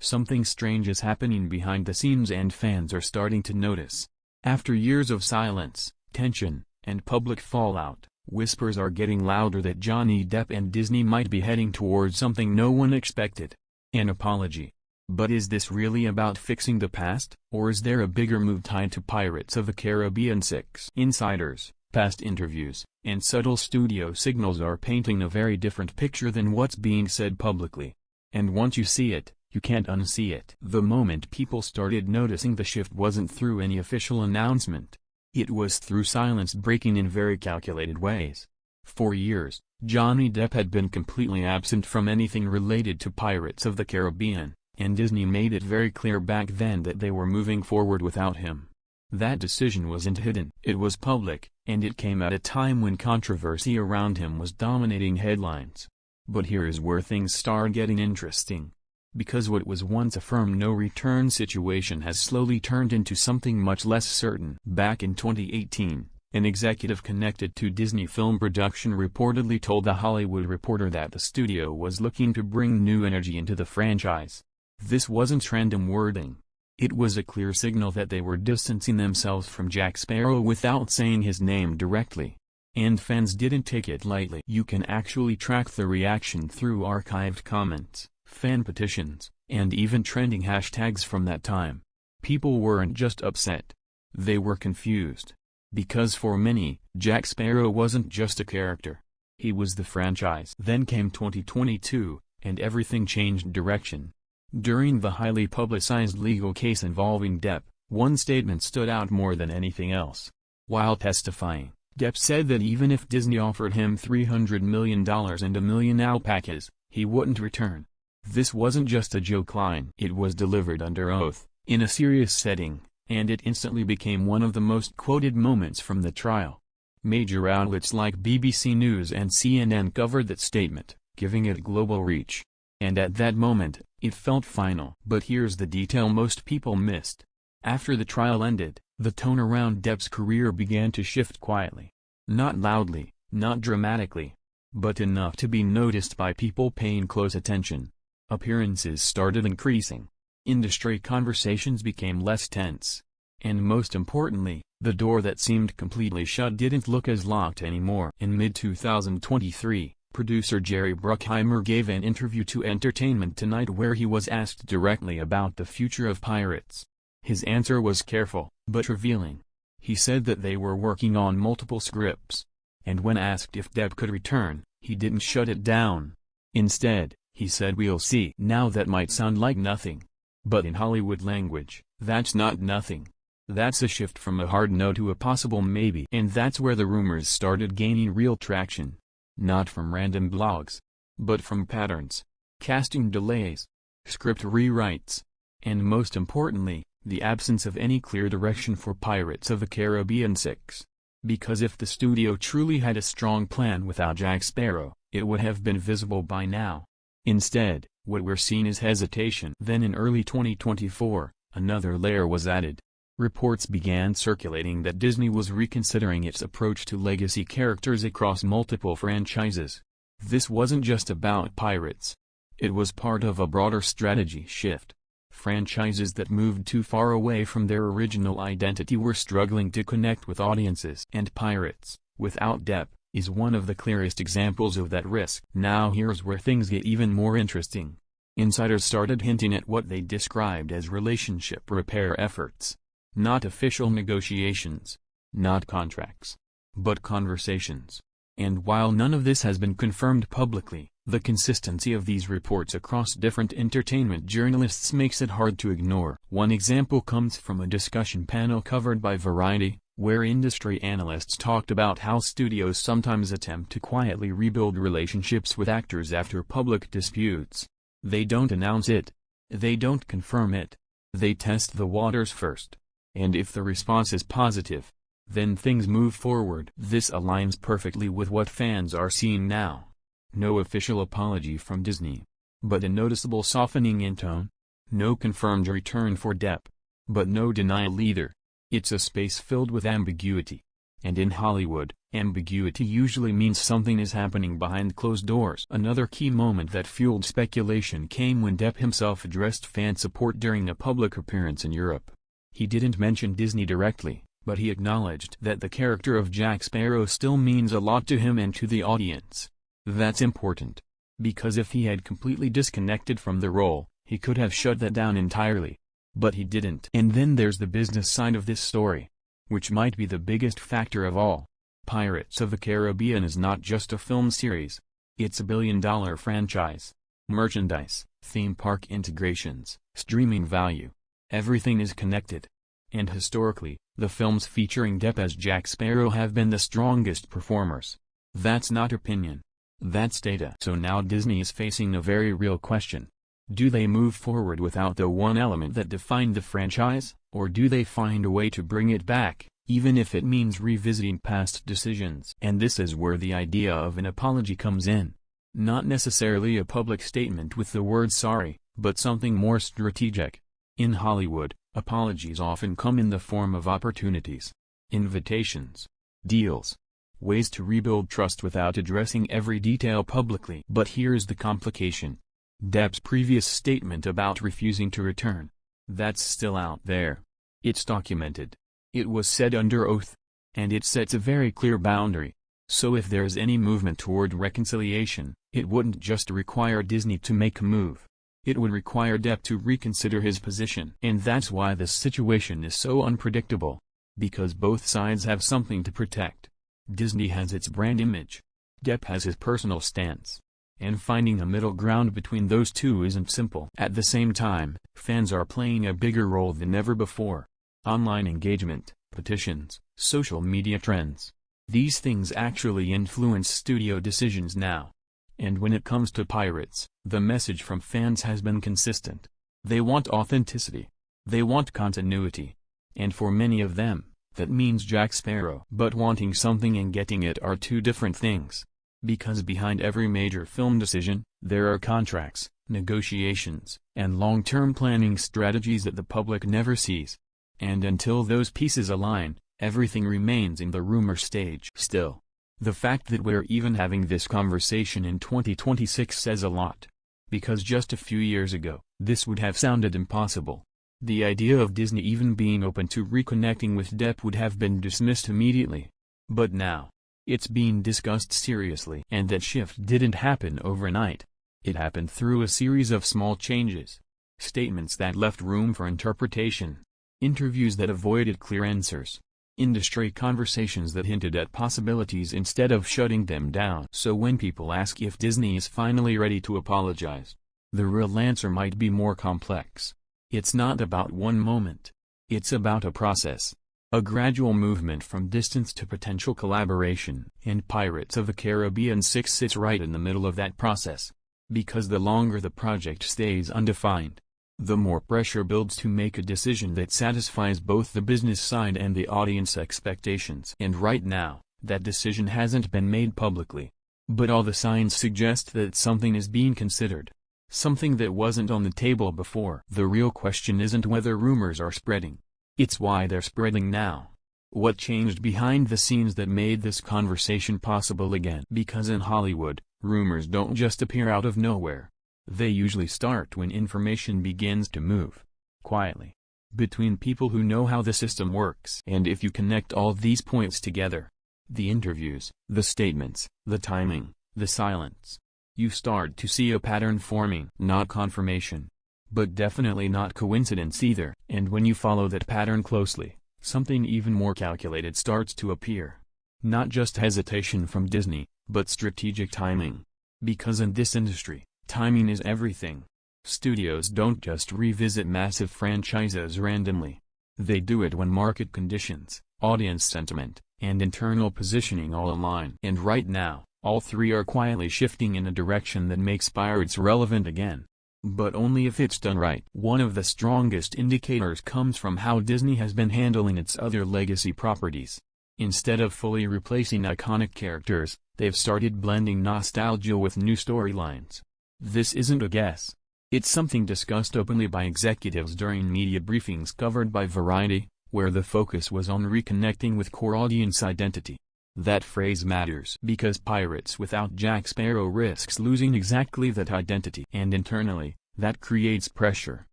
Something strange is happening behind the scenes and fans are starting to notice. After years of silence, tension, and public fallout, whispers are getting louder that Johnny Depp and Disney might be heading towards something no one expected: an apology. But is this really about fixing the past, or is there a bigger move tied to Pirates of the Caribbean 6? Insiders, past interviews, and subtle studio signals are painting a very different picture than what's being said publicly. And once you see it, you can't unsee it. The moment people started noticing the shift wasn't through any official announcement. It was through silence breaking in very calculated ways. For years, Johnny Depp had been completely absent from anything related to Pirates of the Caribbean, and Disney made it very clear back then that they were moving forward without him. That decision wasn't hidden. It was public, and it came at a time when controversy around him was dominating headlines. But here is where things start getting interesting. Because what was once a firm no-return situation has slowly turned into something much less certain. Back in 2018, an executive connected to Disney film production reportedly told The Hollywood Reporter that the studio was looking to bring new energy into the franchise. This wasn't random wording. It was a clear signal that they were distancing themselves from Jack Sparrow without saying his name directly. And fans didn't take it lightly. You can actually track the reaction through archived comments, fan petitions, and even trending hashtags from that time. People weren't just upset. They were confused. Because for many, Jack Sparrow wasn't just a character. He was the franchise. Then came 2022, and everything changed direction. During the highly publicized legal case involving Depp, one statement stood out more than anything else. While testifying, Depp said that even if Disney offered him $300 million and a million alpacas, he wouldn't return. This wasn't just a joke line. It was delivered under oath, in a serious setting, and it instantly became one of the most quoted moments from the trial. Major outlets like BBC News and CNN covered that statement, giving it global reach. And at that moment, it felt final. But here's the detail most people missed. After the trial ended, the tone around Depp's career began to shift quietly. Not loudly, not dramatically, but enough to be noticed by people paying close attention. Appearances started increasing. Industry conversations became less tense. And most importantly, the door that seemed completely shut didn't look as locked anymore. In mid-2023, producer Jerry Bruckheimer gave an interview to Entertainment Tonight where he was asked directly about the future of Pirates. His answer was careful, but revealing. He said that they were working on multiple scripts. And when asked if Depp could return, he didn't shut it down. Instead, he said, "We'll see." Now that might sound like nothing. But in Hollywood language, that's not nothing. That's a shift from a hard no to a possible maybe. And that's where the rumors started gaining real traction. Not from random blogs, but from patterns, casting delays, script rewrites, and most importantly, the absence of any clear direction for Pirates of the Caribbean 6. Because if the studio truly had a strong plan without Jack Sparrow, it would have been visible by now. Instead, what we're seeing is hesitation. Then in early 2024, another layer was added. Reports began circulating that Disney was reconsidering its approach to legacy characters across multiple franchises. This wasn't just about Pirates. It was part of a broader strategy shift. Franchises that moved too far away from their original identity were struggling to connect with audiences. And Pirates, without Depp, is one of the clearest examples of that risk. Now here's where things get even more interesting. Insiders started hinting at what they described as relationship repair efforts. Not official negotiations, not contracts, but conversations. And while none of this has been confirmed publicly, the consistency of these reports across different entertainment journalists makes it hard to ignore. One example comes from a discussion panel covered by Variety, where industry analysts talked about how studios sometimes attempt to quietly rebuild relationships with actors after public disputes. They don't announce it. They don't confirm it. They test the waters first. And if the response is positive, then things move forward. This aligns perfectly with what fans are seeing now. No official apology from Disney, but a noticeable softening in tone. No confirmed return for Depp, but no denial either. It's a space filled with ambiguity. And in Hollywood, ambiguity usually means something is happening behind closed doors. Another key moment that fueled speculation came when Depp himself addressed fan support during a public appearance in Europe. He didn't mention Disney directly, but he acknowledged that the character of Jack Sparrow still means a lot to him and to the audience. That's important. Because if he had completely disconnected from the role, he could have shut that down entirely. But he didn't. And then there's the business side of this story, which might be the biggest factor of all. Pirates of the Caribbean is not just a film series. It's a billion-dollar franchise. Merchandise, theme park integrations, streaming value. Everything is connected. And historically, the films featuring Depp as Jack Sparrow have been the strongest performers. That's not opinion. That's data. So now Disney is facing a very real question. Do they move forward without the one element that defined the franchise, or do they find a way to bring it back, even if it means revisiting past decisions? And this is where the idea of an apology comes in. Not necessarily a public statement with the word sorry, but something more strategic. In Hollywood, apologies often come in the form of opportunities, invitations, deals, ways to rebuild trust without addressing every detail publicly. But here's the complication. Depp's previous statement about refusing to return. That's still out there. It's documented. It was said under oath. And it sets a very clear boundary. So if there's any movement toward reconciliation, it wouldn't just require Disney to make a move. It would require Depp to reconsider his position. And that's why this situation is so unpredictable. Because both sides have something to protect. Disney has its brand image. Depp has his personal stance. And finding a middle ground between those two isn't simple. At the same time, fans are playing a bigger role than ever before. Online engagement, petitions, social media trends. These things actually influence studio decisions now. And when it comes to Pirates, the message from fans has been consistent. They want authenticity. They want continuity. And for many of them, that means Jack Sparrow. But wanting something and getting it are two different things. Because behind every major film decision, there are contracts, negotiations, and long-term planning strategies that the public never sees. And until those pieces align, everything remains in the rumor stage. Still, the fact that we're even having this conversation in 2026 says a lot. Because just a few years ago, this would have sounded impossible. The idea of Disney even being open to reconnecting with Depp would have been dismissed immediately. But now, it's being discussed seriously. And that shift didn't happen overnight. It happened through a series of small changes. Statements that left room for interpretation. Interviews that avoided clear answers. Industry conversations that hinted at possibilities instead of shutting them down. So when people ask if Disney is finally ready to apologize, the real answer might be more complex. It's not about one moment. It's about a process. A gradual movement from distance to potential collaboration. And Pirates of the Caribbean 6 sits right in the middle of that process. Because the longer the project stays undefined, the more pressure builds to make a decision that satisfies both the business side and the audience expectations. And right now, that decision hasn't been made publicly. But all the signs suggest that something is being considered. Something that wasn't on the table before. The real question isn't whether rumors are spreading. It's why they're spreading now. What changed behind the scenes that made this conversation possible again? Because in Hollywood, rumors don't just appear out of nowhere. They usually start when information begins to move, quietly, between people who know how the system works. And if you connect all these points together, the interviews, the statements, the timing, the silence, you start to see a pattern forming. Not confirmation, but definitely not coincidence either. And when you follow that pattern closely, something even more calculated starts to appear. Not just hesitation from Disney, but strategic timing. Because in this industry, timing is everything. Studios don't just revisit massive franchises randomly. They do it when market conditions, audience sentiment, and internal positioning all align. And right now, all three are quietly shifting in a direction that makes Pirates relevant again. But only if it's done right. One of the strongest indicators comes from how Disney has been handling its other legacy properties. Instead of fully replacing iconic characters, they've started blending nostalgia with new storylines. This isn't a guess. It's something discussed openly by executives during media briefings covered by Variety, where the focus was on reconnecting with core audience identity. That phrase matters because Pirates without Jack Sparrow risks losing exactly that identity. And internally, that creates pressure.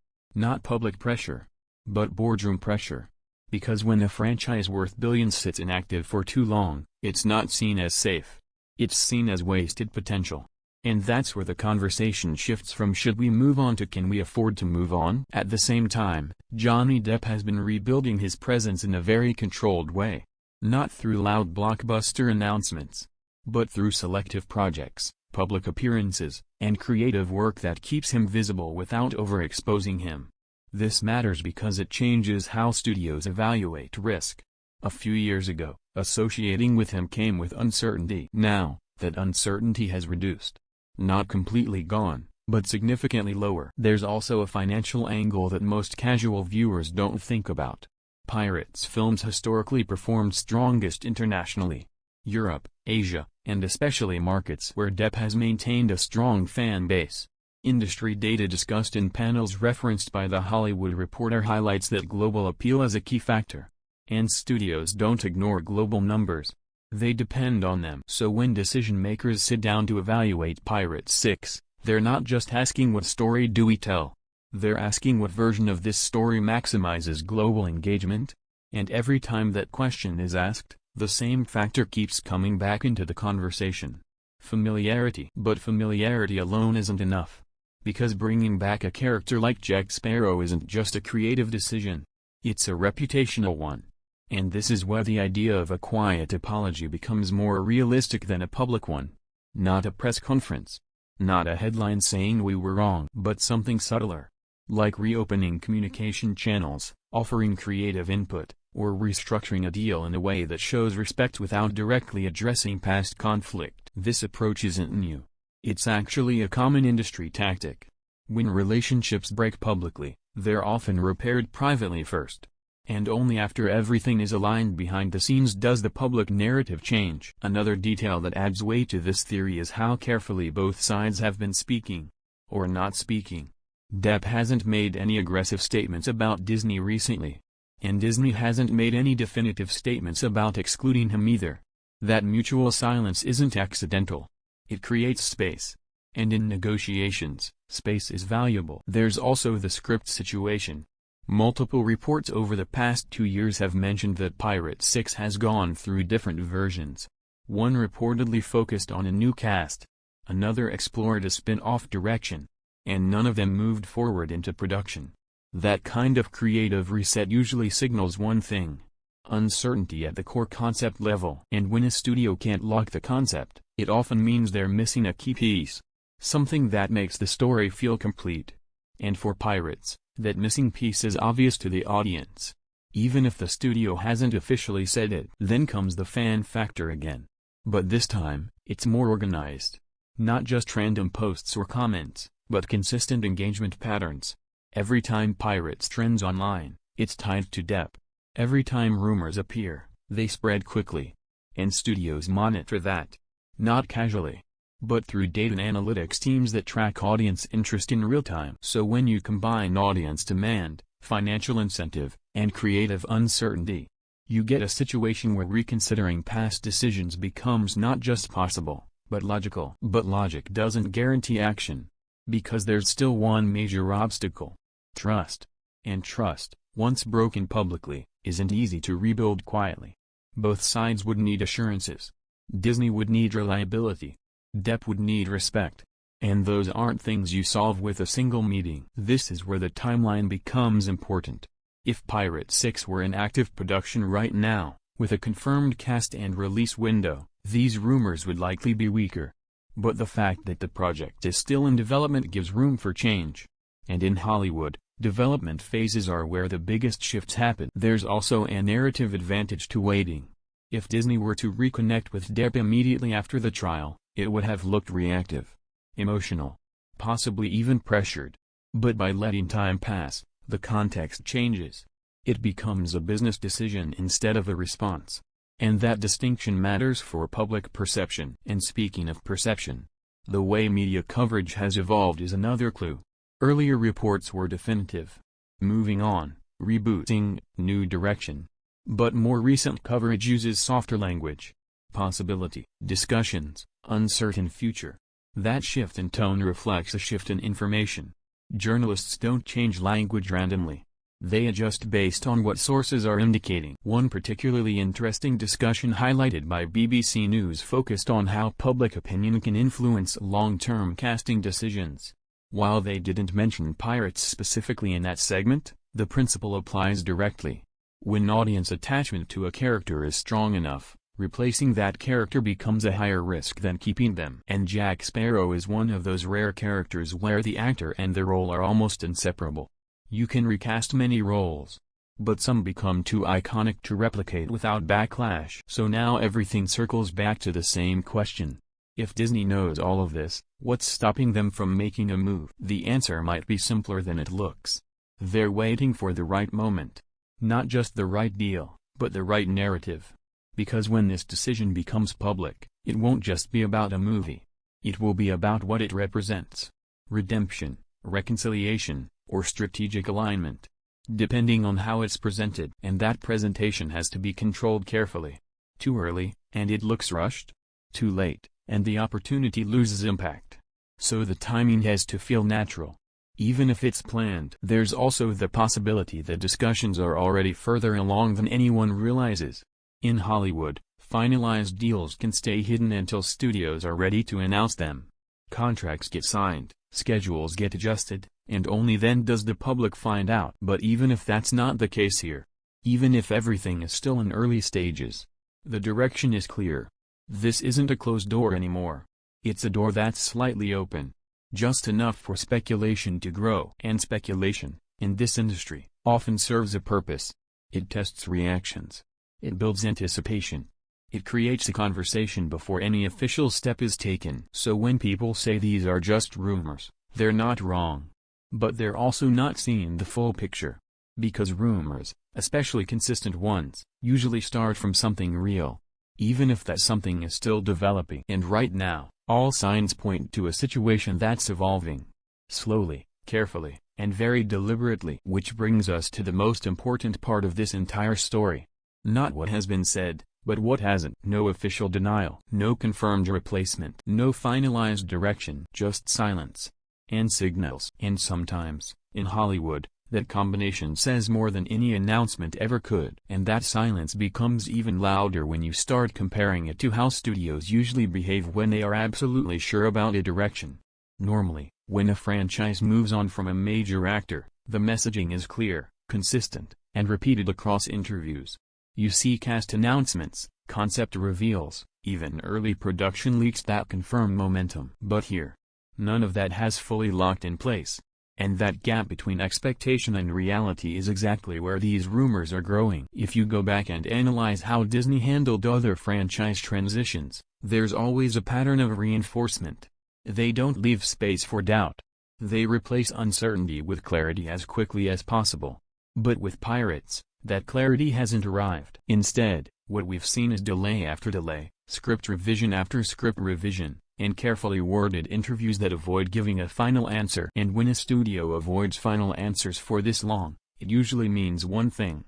Not public pressure, but boardroom pressure. Because when a franchise worth billions sits inactive for too long, it's not seen as safe. It's seen as wasted potential. And that's where the conversation shifts from should we move on to can we afford to move on? At the same time, Johnny Depp has been rebuilding his presence in a very controlled way. Not through loud blockbuster announcements, but through selective projects, public appearances, and creative work that keeps him visible without overexposing him. This matters because it changes how studios evaluate risk. A few years ago, associating with him came with uncertainty. Now, that uncertainty has reduced. Not completely gone, but significantly lower. There's also a financial angle that most casual viewers don't think about. Pirates films historically performed strongest internationally. Europe, Asia, and especially markets where Depp has maintained a strong fan base. Industry data discussed in panels referenced by The Hollywood Reporter highlights that global appeal is a key factor. And studios don't ignore global numbers. They depend on them. So when decision makers sit down to evaluate Pirates 6, they're not just asking what story do we tell. They're asking what version of this story maximizes global engagement? And every time that question is asked, the same factor keeps coming back into the conversation. Familiarity. But familiarity alone isn't enough. Because bringing back a character like Jack Sparrow isn't just a creative decision. It's a reputational one. And this is where the idea of a quiet apology becomes more realistic than a public one. Not a press conference. Not a headline saying we were wrong. But something subtler. Like reopening communication channels, offering creative input, or restructuring a deal in a way that shows respect without directly addressing past conflict. This approach isn't new. It's actually a common industry tactic. When relationships break publicly, they're often repaired privately first. And only after everything is aligned behind the scenes does the public narrative change. Another detail that adds weight to this theory is how carefully both sides have been speaking. Or not speaking. Depp hasn't made any aggressive statements about Disney recently. And Disney hasn't made any definitive statements about excluding him either. That mutual silence isn't accidental. It creates space. And in negotiations, space is valuable. There's also the script situation. Multiple reports over the past 2 years have mentioned that Pirates 6 has gone through different versions. One reportedly focused on a new cast. Another explored a spin-off direction. And none of them moved forward into production. That kind of creative reset usually signals one thing: uncertainty at the core concept level. And when a studio can't lock the concept, it often means they're missing a key piece. Something that makes the story feel complete. And for Pirates, that missing piece is obvious to the audience. Even if the studio hasn't officially said it. Then comes the fan factor again. But this time, it's more organized. Not just random posts or comments, but consistent engagement patterns. Every time Pirates trends online, it's tied to Depp. Every time rumors appear, they spread quickly. And studios monitor that. Not casually, but through data and analytics teams that track audience interest in real time. So when you combine audience demand, financial incentive, and creative uncertainty, you get a situation where reconsidering past decisions becomes not just possible, but logical. But logic doesn't guarantee action. Because there's still one major obstacle: trust. And trust, once broken publicly, isn't easy to rebuild quietly. Both sides would need assurances. Disney would need reliability. Depp would need respect. And those aren't things you solve with a single meeting. This is where the timeline becomes important. If Pirates 6 were in active production right now, with a confirmed cast and release window, these rumors would likely be weaker. But the fact that the project is still in development gives room for change. And in Hollywood, development phases are where the biggest shifts happen. There's also a narrative advantage to waiting. If Disney were to reconnect with Depp immediately after the trial, it would have looked reactive, emotional, possibly even pressured. But by letting time pass, the context changes. It becomes a business decision instead of a response. And that distinction matters for public perception. And speaking of perception, the way media coverage has evolved is another clue. Earlier reports were definitive. Moving on, rebooting, new direction. But more recent coverage uses softer language. Possibility, discussions, uncertain future. That shift in tone reflects a shift in information. Journalists don't change language randomly. They adjust based on what sources are indicating. One particularly interesting discussion highlighted by BBC News focused on how public opinion can influence long-term casting decisions. While they didn't mention pirates specifically in that segment, the principle applies directly. When audience attachment to a character is strong enough, replacing that character becomes a higher risk than keeping them. And Jack Sparrow is one of those rare characters where the actor and the role are almost inseparable. You can recast many roles, but some become too iconic to replicate without backlash. So now everything circles back to the same question. If Disney knows all of this, what's stopping them from making a move? The answer might be simpler than it looks. They're waiting for the right moment. Not just the right deal, but the right narrative. Because when this decision becomes public, it won't just be about a movie. It will be about what it represents. Redemption, reconciliation, or strategic alignment. Depending on how it's presented. And that presentation has to be controlled carefully. Too early, and it looks rushed. Too late, and the opportunity loses impact. So the timing has to feel natural. Even if it's planned. There's also the possibility that discussions are already further along than anyone realizes. In Hollywood, finalized deals can stay hidden until studios are ready to announce them. Contracts get signed, schedules get adjusted, and only then does the public find out. But even if that's not the case here, even if everything is still in early stages, the direction is clear. This isn't a closed door anymore. It's a door that's slightly open. Just enough for speculation to grow. And speculation, in this industry, often serves a purpose. It tests reactions. It builds anticipation. It creates a conversation before any official step is taken. So when people say these are just rumors, they're not wrong. But they're also not seeing the full picture. Because rumors, especially consistent ones, usually start from something real. Even if that something is still developing. And right now, all signs point to a situation that's evolving. Slowly, carefully, and very deliberately. Which brings us to the most important part of this entire story. Not what has been said, but what hasn't. No official denial. No confirmed replacement. No finalized direction. Just silence. And signals. And sometimes, in Hollywood, that combination says more than any announcement ever could. And that silence becomes even louder when you start comparing it to how studios usually behave when they are absolutely sure about a direction. Normally, when a franchise moves on from a major actor, the messaging is clear, consistent, and repeated across interviews. You see cast announcements, concept reveals, even early production leaks that confirm momentum. But here, none of that has fully locked in place. And that gap between expectation and reality is exactly where these rumors are growing. If you go back and analyze how Disney handled other franchise transitions, there's always a pattern of reinforcement. They don't leave space for doubt. They replace uncertainty with clarity as quickly as possible. But with Pirates, that clarity hasn't arrived. Instead, what we've seen is delay after delay, script revision after script revision, and carefully worded interviews that avoid giving a final answer. And when a studio avoids final answers for this long, it usually means one thing.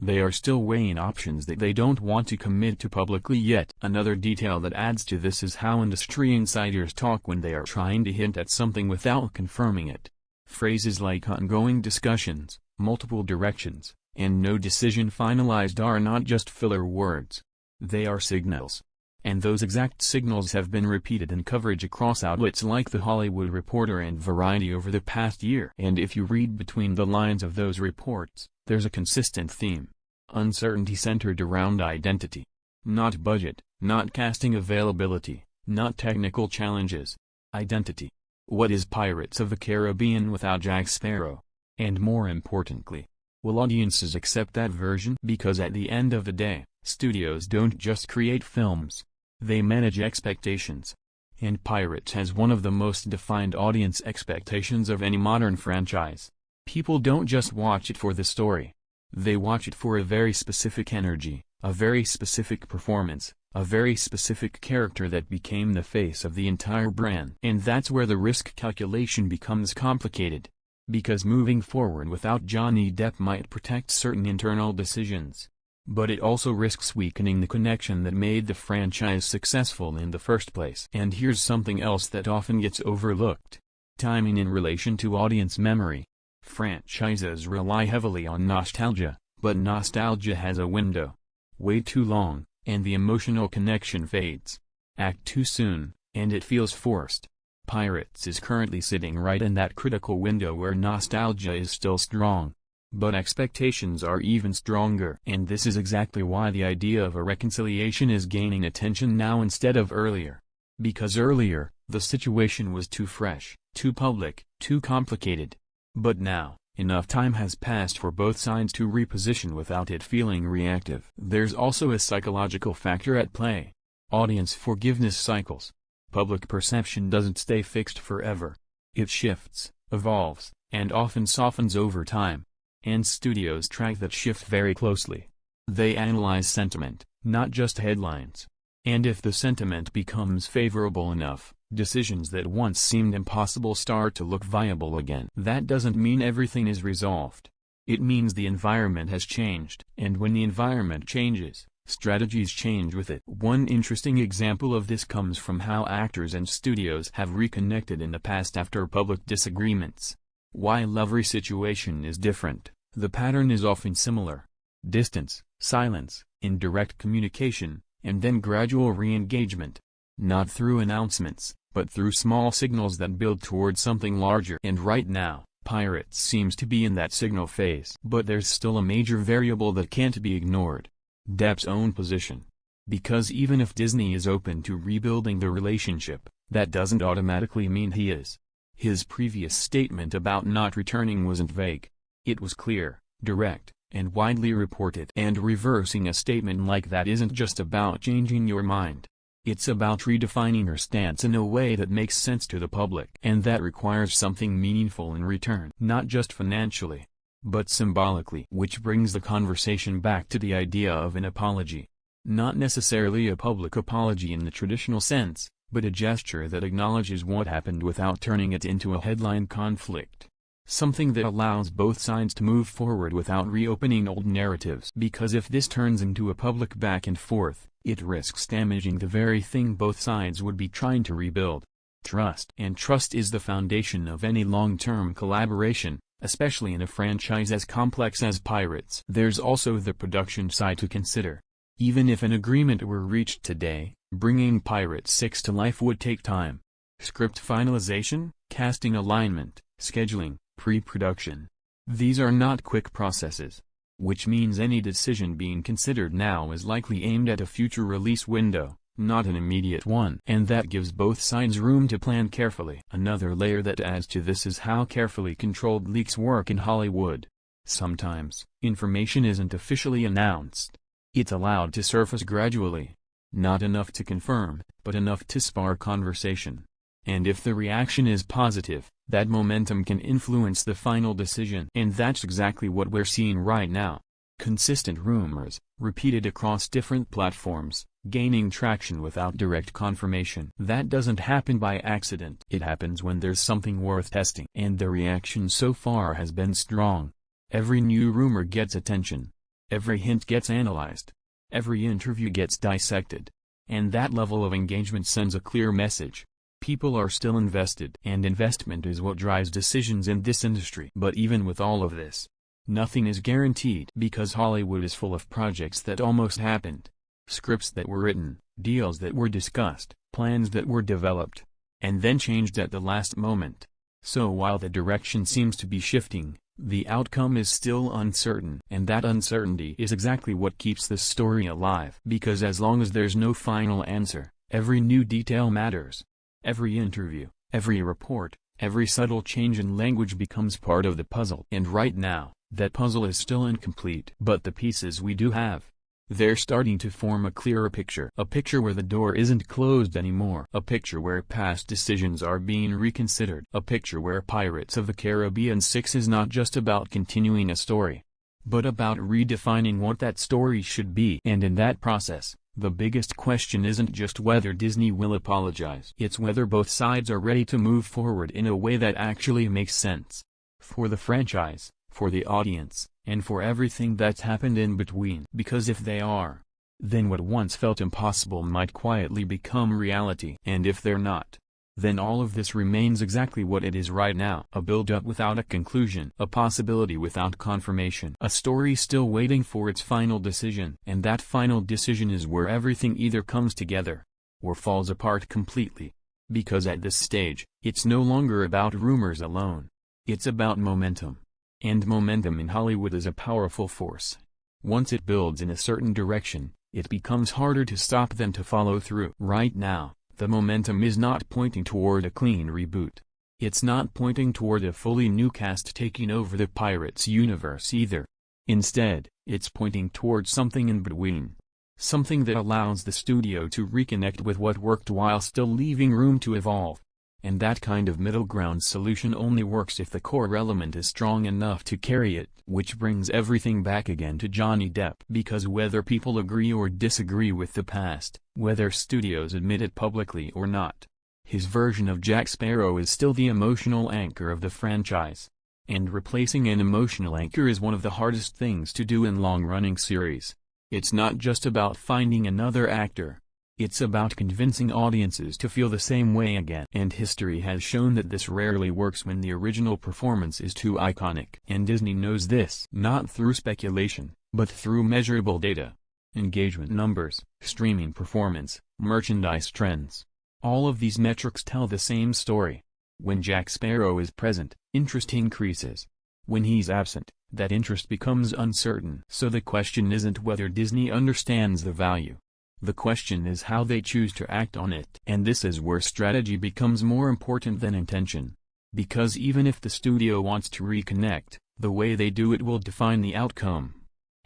They are still weighing options that they don't want to commit to publicly yet. Another detail that adds to this is how industry insiders talk when they are trying to hint at something without confirming it. Phrases like ongoing discussions, multiple directions, and no decision finalized are not just filler words. They are signals. And those exact signals have been repeated in coverage across outlets like The Hollywood Reporter and Variety over the past year. And if you read between the lines of those reports, there's a consistent theme. Uncertainty centered around identity. Not budget, not casting availability, not technical challenges. Identity. What is Pirates of the Caribbean without Jack Sparrow? And more importantly, will audiences accept that version? Because at the end of the day, studios don't just create films. They manage expectations. And Pirates has one of the most defined audience expectations of any modern franchise. People don't just watch it for the story. They watch it for a very specific energy, a very specific performance, a very specific character that became the face of the entire brand. And that's where the risk calculation becomes complicated. Because moving forward without Johnny Depp might protect certain internal decisions. But it also risks weakening the connection that made the franchise successful in the first place. And here's something else that often gets overlooked. Timing in relation to audience memory. Franchises rely heavily on nostalgia, but nostalgia has a window. Way too long, and the emotional connection fades. Act too soon, and it feels forced. Pirates is currently sitting right in that critical window where nostalgia is still strong. But expectations are even stronger. And this is exactly why the idea of a reconciliation is gaining attention now instead of earlier. Because earlier, the situation was too fresh, too public, too complicated. But now, enough time has passed for both sides to reposition without it feeling reactive. There's also a psychological factor at play. Audience forgiveness cycles. Public perception doesn't stay fixed forever. It shifts, evolves, and often softens over time. And studios track that shift very closely. They analyze sentiment, not just headlines. And if the sentiment becomes favorable enough, decisions that once seemed impossible start to look viable again. That doesn't mean everything is resolved. It means the environment has changed. And when the environment changes, strategies change with it. One interesting example of this comes from how actors and studios have reconnected in the past after public disagreements. While every situation is different, the pattern is often similar. Distance, silence, indirect communication, and then gradual re-engagement. Not through announcements, but through small signals that build towards something larger. And right now, Pirates seems to be in that signal phase. But there's still a major variable that can't be ignored. Depp's own position. Because even if Disney is open to rebuilding the relationship, that doesn't automatically mean he is. His previous statement about not returning wasn't vague. It was clear, direct, and widely reported. And reversing a statement like that isn't just about changing your mind. It's about redefining your stance in a way that makes sense to the public. And that requires something meaningful in return. Not just financially, but symbolically. Which brings the conversation back to the idea of an apology. Not necessarily a public apology in the traditional sense, but a gesture that acknowledges what happened without turning it into a headline conflict. Something that allows both sides to move forward without reopening old narratives. Because if this turns into a public back and forth, it risks damaging the very thing both sides would be trying to rebuild. Trust. And trust is the foundation of any long-term collaboration, especially in a franchise as complex as Pirates. There's also the production side to consider. Even if an agreement were reached today, bringing Pirates 6 to life would take time. Script finalization, casting alignment, scheduling, pre-production. These are not quick processes. Which means any decision being considered now is likely aimed at a future release window, not an immediate one. And that gives both sides room to plan carefully. Another layer that adds to this is how carefully controlled leaks work in Hollywood. Sometimes, information isn't officially announced. It's allowed to surface gradually. Not enough to confirm, but enough to spark conversation. And if the reaction is positive, that momentum can influence the final decision. And that's exactly what we're seeing right now. Consistent rumors, repeated across different platforms, gaining traction without direct confirmation. That doesn't happen by accident. It happens when there's something worth testing. And the reaction so far has been strong. Every new rumor gets attention. Every hint gets analyzed. Every interview gets dissected. And that level of engagement sends a clear message. People are still invested. And investment is what drives decisions in this industry. But even with all of this, nothing is guaranteed. Because Hollywood is full of projects that almost happened. Scripts that were written, deals that were discussed, plans that were developed, and then changed at the last moment. So while the direction seems to be shifting, the outcome is still uncertain. And that uncertainty is exactly what keeps this story alive. Because as long as there's no final answer, every new detail matters. Every interview, every report, every subtle change in language becomes part of the puzzle. And right now, that puzzle is still incomplete. But the pieces we do have, they're starting to form a clearer picture. A picture where the door isn't closed anymore. A picture where past decisions are being reconsidered. A picture where Pirates of the Caribbean 6 is not just about continuing a story, but about redefining what that story should be. And in that process, the biggest question isn't just whether Disney will apologize. It's whether both sides are ready to move forward in a way that actually makes sense. For the franchise, for the audience, and for everything that's happened in between. Because if they are, then what once felt impossible might quietly become reality. And if they're not, then all of this remains exactly what it is right now. A build-up without a conclusion. A possibility without confirmation. A story still waiting for its final decision. And that final decision is where everything either comes together, or falls apart completely. Because at this stage, it's no longer about rumors alone. It's about momentum. And momentum in Hollywood is a powerful force. Once it builds in a certain direction, it becomes harder to stop than to follow through. Right now, the momentum is not pointing toward a clean reboot. It's not pointing toward a fully new cast taking over the Pirates universe either. Instead, it's pointing toward something in between. Something that allows the studio to reconnect with what worked while still leaving room to evolve. And that kind of middle ground solution only works if the core element is strong enough to carry it. Which brings everything back again to Johnny Depp. Because whether people agree or disagree with the past, whether studios admit it publicly or not, his version of Jack Sparrow is still the emotional anchor of the franchise. And replacing an emotional anchor is one of the hardest things to do in long-running series. It's not just about finding another actor. It's about convincing audiences to feel the same way again. And history has shown that this rarely works when the original performance is too iconic. And Disney knows this. Not through speculation, but through measurable data. Engagement numbers, streaming performance, merchandise trends. All of these metrics tell the same story. When Jack Sparrow is present, interest increases. When he's absent, that interest becomes uncertain. So the question isn't whether Disney understands the value. The question is how they choose to act on it. And this is where strategy becomes more important than intention. Because even if the studio wants to reconnect, the way they do it will define the outcome.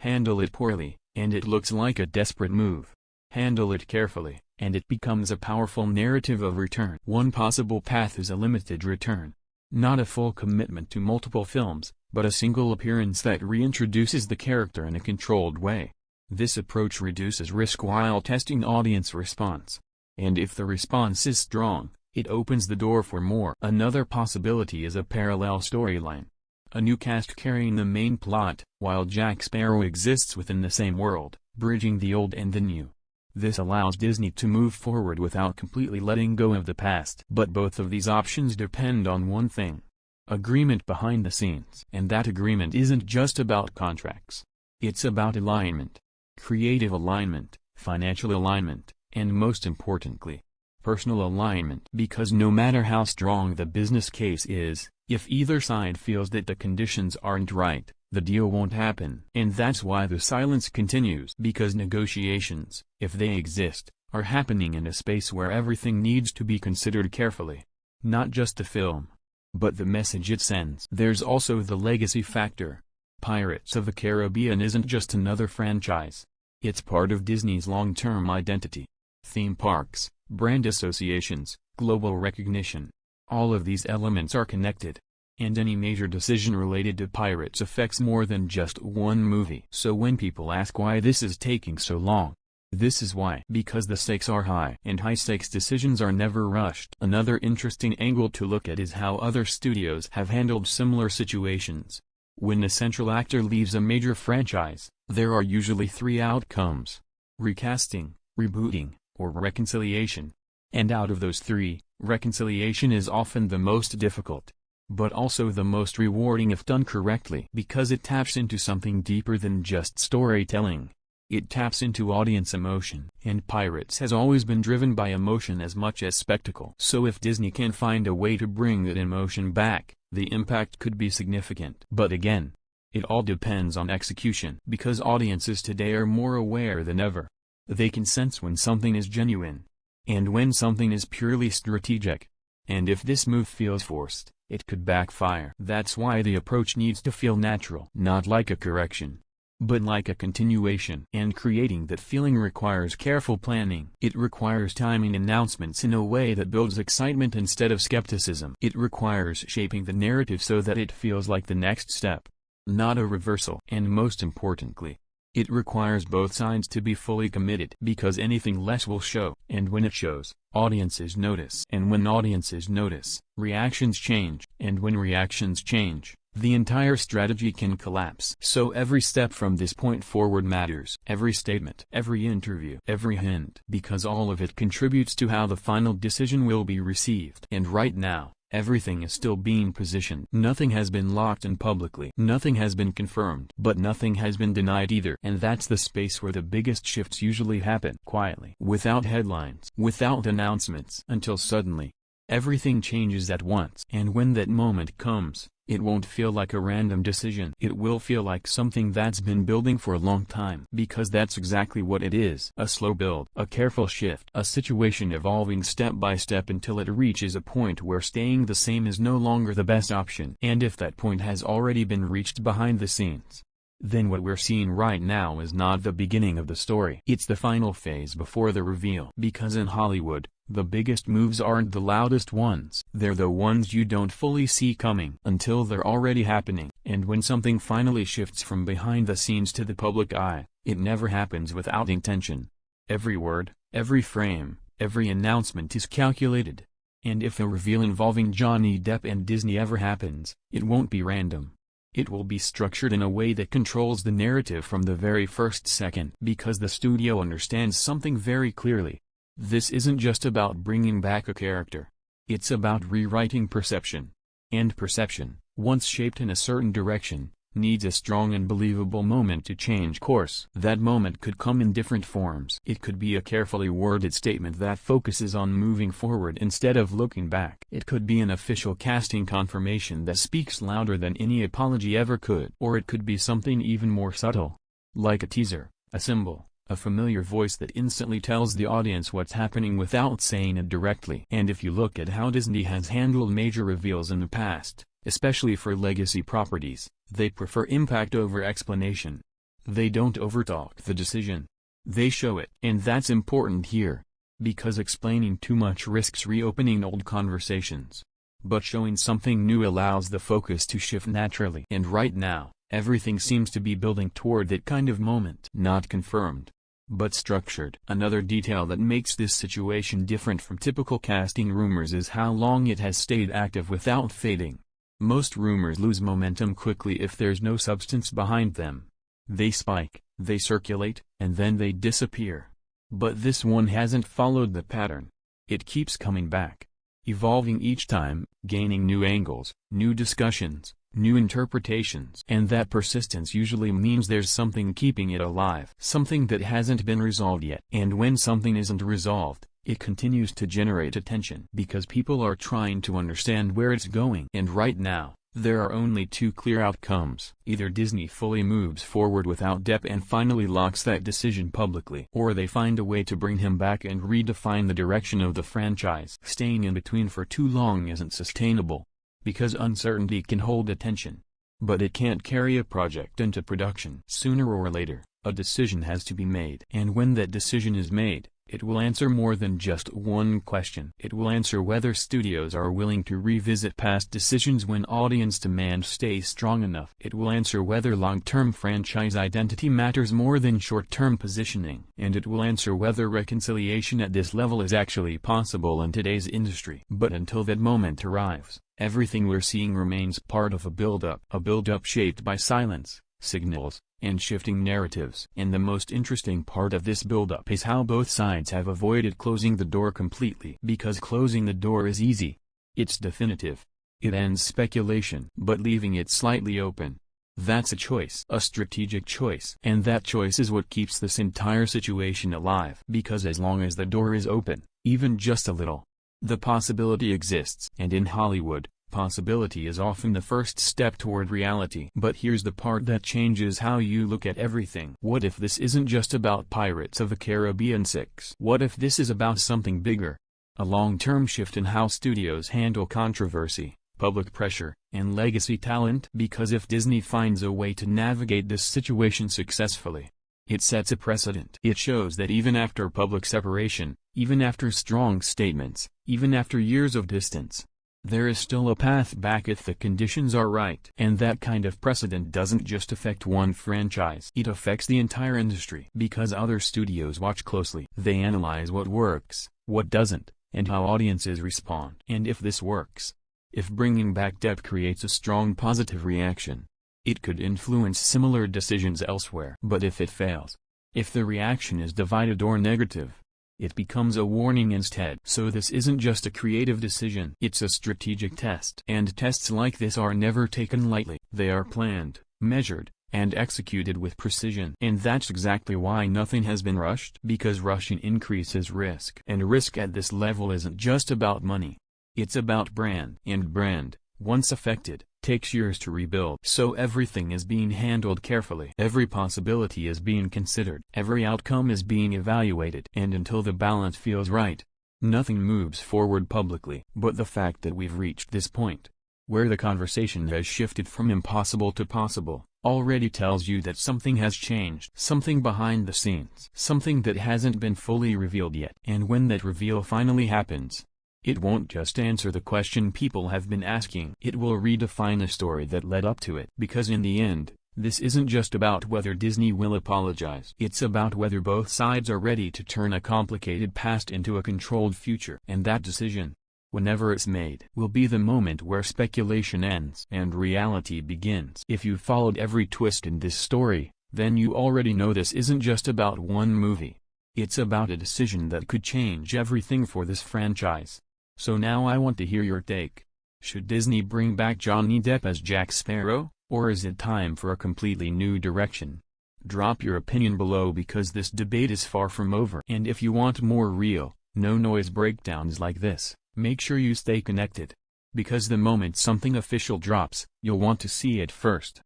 Handle it poorly, and it looks like a desperate move. Handle it carefully, and it becomes a powerful narrative of return. One possible path is a limited return. Not a full commitment to multiple films, but a single appearance that reintroduces the character in a controlled way. This approach reduces risk while testing audience response. And if the response is strong, it opens the door for more. Another possibility is a parallel storyline. A new cast carrying the main plot, while Jack Sparrow exists within the same world, bridging the old and the new. This allows Disney to move forward without completely letting go of the past. But both of these options depend on one thing: agreement behind the scenes. And that agreement isn't just about contracts. It's about alignment. Creative alignment, financial alignment, and most importantly, personal alignment. Because no matter how strong the business case is, if either side feels that the conditions aren't right, the deal won't happen. And that's why the silence continues. Because negotiations, if they exist, are happening in a space where everything needs to be considered carefully. Not just the film, but the message it sends. There's also the legacy factor. Pirates of the Caribbean isn't just another franchise. It's part of Disney's long-term identity. Theme parks, brand associations, global recognition. All of these elements are connected. And any major decision related to Pirates affects more than just one movie. So when people ask why this is taking so long, this is why. Because the stakes are high. And high-stakes decisions are never rushed. Another interesting angle to look at is how other studios have handled similar situations. When a central actor leaves a major franchise, there are usually three outcomes: recasting, rebooting, or reconciliation. And out of those three, reconciliation is often the most difficult, but also the most rewarding if done correctly. Because it taps into something deeper than just storytelling. It taps into audience emotion. And Pirates has always been driven by emotion as much as spectacle. So if Disney can find a way to bring that emotion back, the impact could be significant. But again, it all depends on execution. Because audiences today are more aware than ever. They can sense when something is genuine, and when something is purely strategic. And if this move feels forced, it could backfire. That's why the approach needs to feel natural. Not like a correction, but like a continuation. And creating that feeling requires careful planning. It requires timing announcements in a way that builds excitement instead of skepticism. It requires shaping the narrative so that it feels like the next step, not a reversal. And most importantly, It requires both sides to be fully committed because anything less will show. And when it shows, audiences notice. And when audiences notice, reactions change. And when reactions change, the entire strategy can collapse. So every step from this point forward matters. Every statement, every interview, every hint. Because all of it contributes to how the final decision will be received. And right now, everything is still being positioned. Nothing has been locked in publicly. Nothing has been confirmed. But nothing has been denied either. And that's the space where the biggest shifts usually happen. Quietly. Without headlines. Without announcements. Until suddenly, everything changes at once. And when that moment comes, it won't feel like a random decision. It will feel like something that's been building for a long time. Because that's exactly what it is. A slow build. A careful shift. A situation evolving step by step until it reaches a point where staying the same is no longer the best option. And if that point has already been reached behind the scenes, then what we're seeing right now is not the beginning of the story. It's the final phase before the reveal. Because in Hollywood, the biggest moves aren't the loudest ones. They're the ones you don't fully see coming until they're already happening. And when something finally shifts from behind the scenes to the public eye, it never happens without intention. Every word, every frame, every announcement is calculated. And if a reveal involving Johnny Depp and Disney ever happens, it won't be random. It will be structured in a way that controls the narrative from the very first second. Because the studio understands something very clearly. This isn't just about bringing back a character. It's about rewriting perception. And perception, once shaped in a certain direction, needs a strong and believable moment to change course. That moment could come in different forms. It could be a carefully worded statement that focuses on moving forward instead of looking back. It could be an official casting confirmation that speaks louder than any apology ever could. Or it could be something even more subtle. Like a teaser, a symbol, a familiar voice that instantly tells the audience what's happening without saying it directly. And if you look at how Disney has handled major reveals in the past, especially for legacy properties, they prefer impact over explanation. They don't overtalk the decision. They show it. And that's important here. Because explaining too much risks reopening old conversations. But showing something new allows the focus to shift naturally. And right now, everything seems to be building toward that kind of moment. Not confirmed, but structured. Another detail that makes this situation different from typical casting rumors is how long it has stayed active without fading. Most rumors lose momentum quickly if there's no substance behind them. They spike, they circulate, and then they disappear. But this one hasn't followed the pattern. It keeps coming back, evolving each time, gaining new angles, new discussions, new interpretations. And that persistence usually means there's something keeping it alive. Something that hasn't been resolved yet. And when something isn't resolved, it continues to generate attention. Because people are trying to understand where it's going. And right now, there are only two clear outcomes. Either Disney fully moves forward without Depp and finally locks that decision publicly. Or they find a way to bring him back and redefine the direction of the franchise. Staying in between for too long isn't sustainable. Because uncertainty can hold attention. But it can't carry a project into production. Sooner or later, a decision has to be made. And when that decision is made, it will answer more than just one question. It will answer whether studios are willing to revisit past decisions when audience demand stays strong enough. It will answer whether long-term franchise identity matters more than short-term positioning. And it will answer whether reconciliation at this level is actually possible in today's industry. But until that moment arrives, everything we're seeing remains part of a build-up. A build-up shaped by silence, signals, and shifting narratives. And the most interesting part of this build-up is how both sides have avoided closing the door completely. Because closing the door is easy. It's definitive. It ends speculation. But leaving it slightly open, that's a choice. A strategic choice. And that choice is what keeps this entire situation alive. Because as long as the door is open, even just a little, the possibility exists. And in Hollywood, possibility is often the first step toward reality. But here's the part that changes how you look at everything. What if this isn't just about Pirates of the Caribbean 6? What if this is about something bigger? A long-term shift in how studios handle controversy, public pressure, and legacy talent? Because if Disney finds a way to navigate this situation successfully, it sets a precedent. It shows that even after public separation, even after strong statements, even after years of distance, There is still a path back if the conditions are right. And that kind of precedent doesn't just affect one franchise. It affects the entire industry. Because other studios watch closely. They analyze what works, what doesn't, and how audiences respond. And if this works, if bringing back Depp creates a strong positive reaction, it could influence similar decisions elsewhere. But if it fails, if the reaction is divided or negative, it becomes a warning instead. So this isn't just a creative decision. It's a strategic test. And tests like this are never taken lightly. They are planned, measured, and executed with precision. And that's exactly why nothing has been rushed. Because rushing increases risk. And risk at this level isn't just about money. It's about brand. And brand, once affected, takes years to rebuild. So everything is being handled carefully. Every possibility is being considered. Every outcome is being evaluated. And until the balance feels right, nothing moves forward publicly. But the fact that we've reached this point, where the conversation has shifted from impossible to possible, already tells you that something has changed. Something behind the scenes. Something that hasn't been fully revealed yet. And when that reveal finally happens, it won't just answer the question people have been asking. It will redefine the story that led up to it. Because in the end, this isn't just about whether Disney will apologize. It's about whether both sides are ready to turn a complicated past into a controlled future. And that decision, whenever it's made, will be the moment where speculation ends and reality begins. If you followed every twist in this story, then you already know this isn't just about one movie. It's about a decision that could change everything for this franchise. So now I want to hear your take. Should Disney bring back Johnny Depp as Jack Sparrow, or is it time for a completely new direction? Drop your opinion below because this debate is far from over. And if you want more real, no-noise breakdowns like this, make sure you stay connected. Because the moment something official drops, you'll want to see it first.